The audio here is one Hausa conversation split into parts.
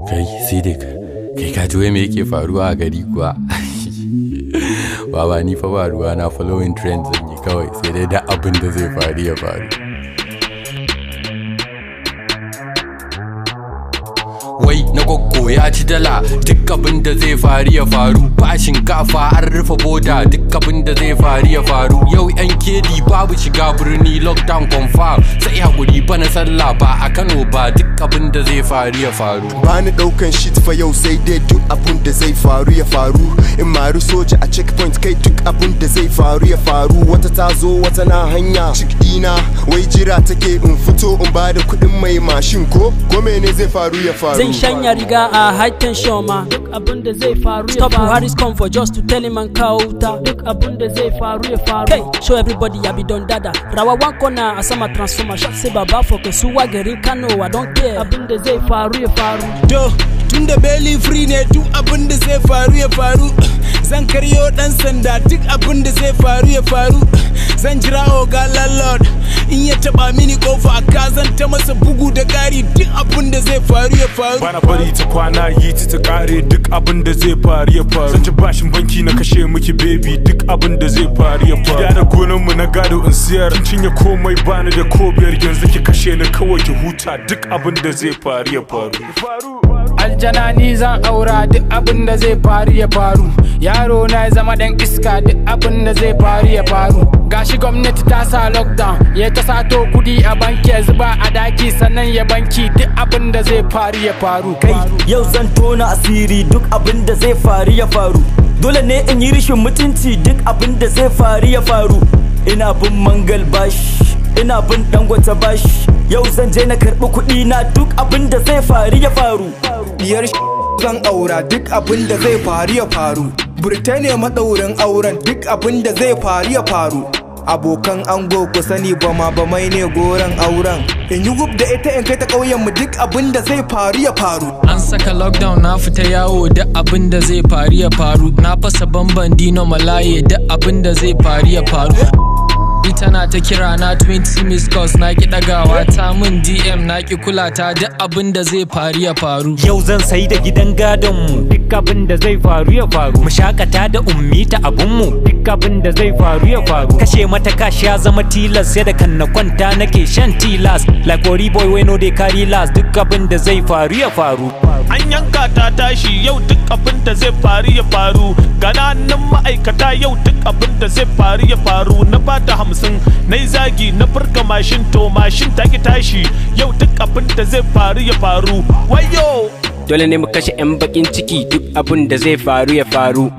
Kai Sidik, kai ka ji wai me yake faruwa a gari kuwa? Baba ni fa ba ruwa na following trends zan yi kawai sai dai da abin da zai faru ya faru. Wai na kokko ya ci dala, duk abin da zai faru ya faru. Ba shinkafa an rufe boda, duk abin da zai faru ya faru. Yau yan kedi babu shiga birni, lockdown confirm. Sai hakuri bana sallah ba a Kano ba, duk abin da zai faru ya faru. Bani daukan shit fa yau sai dai duk abin da zai faru ya faru. In maru soja a checkpoint kai duk abin da zai faru ya faru. Wata ta zo wata na hanya, chick dina wai jira take in fito in bada kuɗin mai mashin ko mene zai faru ya faru. Zan shanya riga a high tension ma, duk abin da zai faru ya faru. Stop Buhari's comfort just to tell him and kawo wuta, duk abin da zai faru ya faru. Hey, show everybody I be don dada. Rawa one corner a sama transformer, shot say baba for Kesuwa garin Kano, I don't care. Abin da zai faru ya faru. Do tunda belly free ne duk abin da zai faru ya faru. Zan karyo dan sanda duk abin da zai faru ya faru. Zan jira oga landlord in ya taba mini kofa aka zan ta masa bugu da kari duk abin da zai faru ya faru. Bana bari ta kwana yi ta kare duk abin da zai faru ya faru. Zan ci bashin banki na kashe miki baby duk abin da zai faru ya faru. Gida da gonan mu na gado in siyar, in cinye komai bani da kobiyar, yanzu ki kashe ni kawai ki huta duk abin da zai faru ya faru. Aljana ni zan aura duk abin da zai faru ya faru. Yaro na zama dan iska duk abin da zai faru ya faru. Gashi gwamnati ta sa lockdown, ya ta sato kudi a banki ya zuba a daki sannan ya banki duk abin da zai faru ya faru. Kai yau zan tona asiri duk abin da zai faru ya faru. Dole ne in yi rishin mutunci duk abin da zai faru ya faru. Ina bin mangal bashi, ina bin Dangote bashi. Yau zan je na karɓi kuɗi na duk abin da zai faru ya faru. Diyar zan aura duk abin da zai faru ya faru. Burtaniya madaurin auren duk abin da zai faru ya faru. Abokan ango ku sani bama-bamai ne goron auren. In yi gub da ita in kai ta ƙauyen mu duk abin da zai faru ya faru. An saka lockdown na fita yawo duk abin da zai faru ya faru. Na fasa bamban dino malaye duk abin da zai faru ya faru. Tana ta kira na 20 miss calls na ki dagawa, ta min DM na ki kula ta duk abin da zai faru ya faru. Yau zan sai da gidan gadon mu duk abin da zai faru ya faru. Mu shakata da ummi ta abun mu duk abin da zai faru ya faru. Kashe mata kashi ya zama tilas, sai da kan na kwanta nake shan tilas. Like Ori boy we no dey carry last, duk abin da zai faru ya faru. An yanka ta tashi yau duk abin da zai faru ya faru. Gananan ma'aikata yau duk abin da zai faru ya faru. Na bata 50 na yi zagi na furka mashin to mashin ta ki tashi yau duk abin da zai faru ya faru. Wayo dole ne mu kashe 'yan bakin ciki duk abin da zai faru ya faru.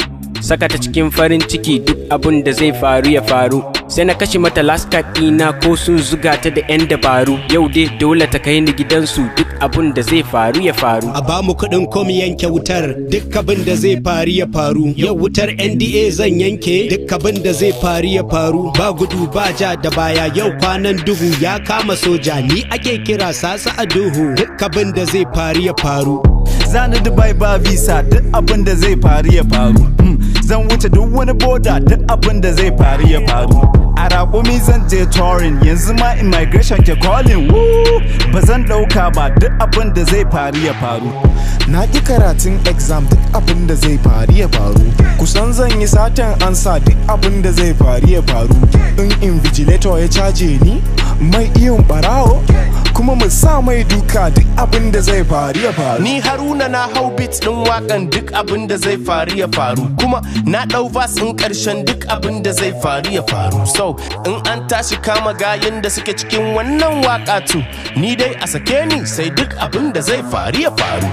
Saka ta cikin farin ciki duk abin da zai faru ya faru. Sai na kashe mata last card ɗina ko sun zuga ta da 'yan dabaru. Yau dai dole ta kai ni gidansu duk abin da zai faru ya faru. A ba mu kuɗin kom yanke wutar duk abin da zai faru ya faru. Yau wutar NDA zan yanke duk abin da zai faru ya faru. Ba gudu ba ja da baya yau kwanan duhu ya kama soja, ni ake kira sasa a duhu duk abin da zai faru ya faru. Zani Dubai ba visa duk abin da zai faru ya faru. Zan wuce duk wani boda duk abin da zai faru ya faru. A raƙumi zan je touring yanzu ma immigration ke calling. Ba zan ɗauka ba duk abin da zai faru ya faru. Na ƙi karatun exam duk abin da zai faru ya faru. Kusan zan yi satan ansa duk abin da zai faru ya faru. In invigilator ya caje ni mai iyon barawo, kuma mu sa mai duka duk abin da zai faru ya faru. Ni Haruna na hau beats din wakan duk abin da zai faru ya faru. Kuma na dau verse in karshen duk abin da zai faru ya faru. So in an tashi kama gayin da suke cikin wannan waka tu, ni dai a sake ni sai duk abin da zai faru ya faru.